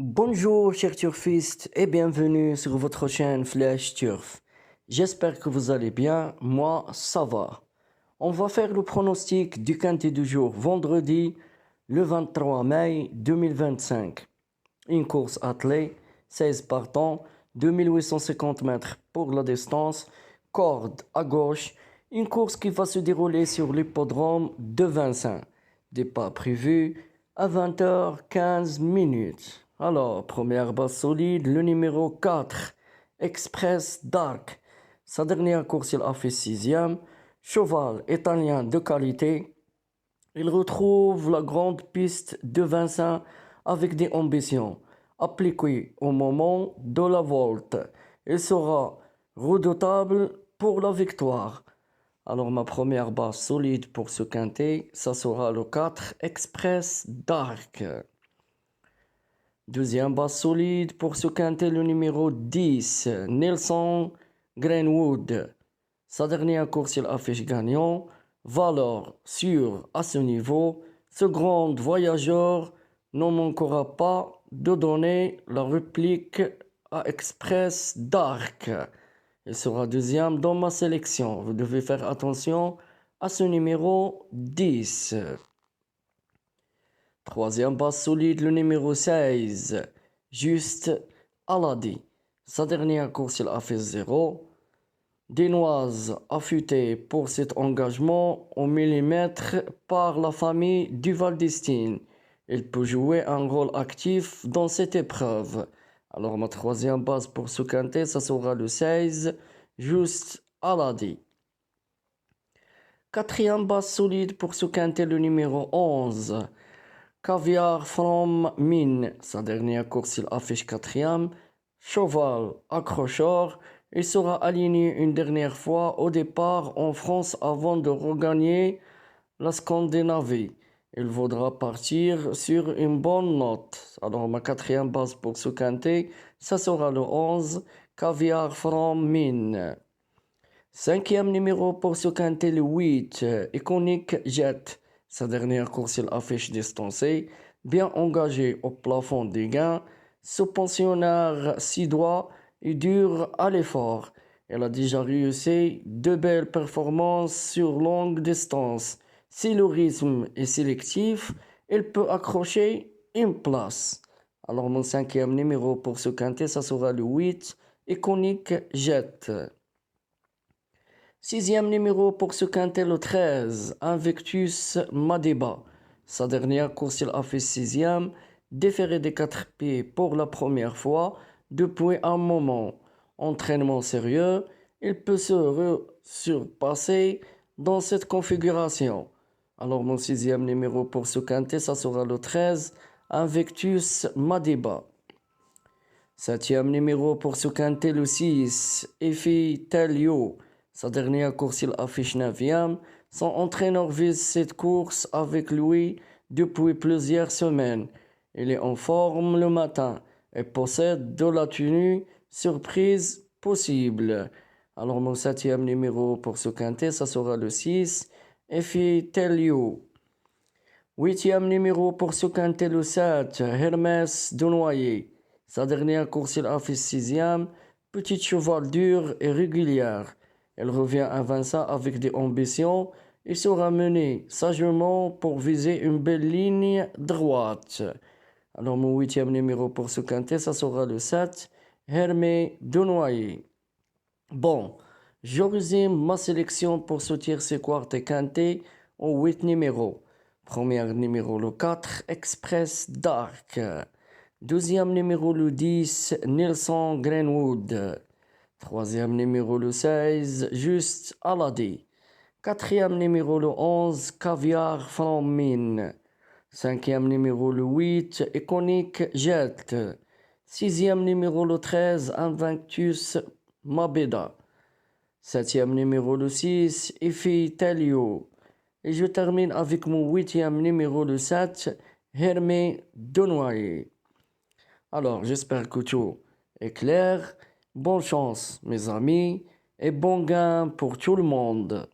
Bonjour chers turfistes et bienvenue sur votre chaîne Flash Turf. J'espère que vous allez bien, moi ça va. On va faire le pronostic du quintet du jour vendredi le 23 mai 2025. Une course attelée, 16 partants, 2850 mètres pour la distance, corde à gauche, une course qui va se dérouler sur l'hippodrome de Vincennes. Départ prévu à 20h15. Alors, première base solide, le numéro 4, Express Dark. Sa dernière course, il a fait 6e. Cheval italien de qualité. Il retrouve la grande piste de Vincennes avec des ambitions appliquées au moment de la volte. Il sera redoutable pour la victoire. Alors ma première base solide pour ce quintet, ça sera le 4 Express Dark. Deuxième base solide pour ce quintet, le numéro 10, Nelson Greenwood. Sa dernière course, il affiche gagnant. Valeur sûre à ce niveau. Ce grand voyageur ne manquera pas de donner la réplique à Express Dark. Il sera deuxième dans ma sélection. Vous devez faire attention à ce numéro 10. Troisième base solide, le numéro 16, Juste Aladi. Sa dernière course, il a fait 0. Dénoise affûtée pour cet engagement au millimètre par la famille Duval d'Estaing. Il peut jouer un rôle actif dans cette épreuve. Alors ma troisième base pour ce quintet, ça sera le 16, Juste Aladi. Quatrième base solide pour ce quintet, le numéro 11, Caviar from Mine. Sa dernière course, il affiche 4e. Cheval accrocheur. Il sera aligné une dernière fois au départ en France avant de regagner la Scandinavie. Il voudra partir sur une bonne note. Alors ma quatrième base pour ce quintet, ça sera le 11, Caviar from Mine. Cinquième numéro pour ce quintet, le 8, Iconic Jet. Sa dernière course, il affiche distancé, bien engagé au plafond des gains. Ce pensionnaire sidois est dur à l'effort. Elle a déjà réussi de belles performances sur longue distance. Si le rythme est sélectif, il peut accrocher une place. Alors mon cinquième numéro pour ce quintet, ça sera le 8, Iconic Jet. Sixième numéro pour ce quintet, le 13, Invictus Madiba. Sa dernière course, il a fait 6e, déféré des 4 pieds pour la première fois depuis un moment. Entraînement sérieux, il peut se surpasser dans cette configuration. Alors mon sixième numéro pour ce quintet, ça sera le 13, Invictus Madiba. Septième numéro pour ce quintet, le 6, Effie Telio. Sa dernière course, il affiche 9e. Son entraîneur vise cette course avec lui depuis plusieurs semaines. Il est en forme le matin et possède de la tenue surprise possible. Alors mon septième numéro pour ce quintet, ça sera le 6, Effie Telio. Huitième numéro pour ce quintet, le 7, Hermès Denoyer. Sa dernière course, il affiche 6e. Petit cheval dur et régulière. Elle revient à Vincennes avec des ambitions et sera menée sagement pour viser une belle ligne droite. Alors mon huitième numéro pour ce quintet, ça sera le 7, Hermès Denoyer. Bon, je résume ma sélection pour ce tiercé quarte quintet en 8 numéros. Premier numéro le 4, Express Dark. Deuxième numéro le 10, Nelson Greenwood. Troisième numéro le 16, Juste Aladi. Quatrième numéro le 11, Caviar from Mine. Cinquième numéro le 8, Iconic Jet. Sixième numéro le 13, Invictus Mabeda. Septième numéro le 6, Effie Telio. Et je termine avec mon huitième numéro le 7, Hermès Denoyer. Alors, j'espère que tout est clair. Bonne chance, mes amis, et bon gain pour tout le monde.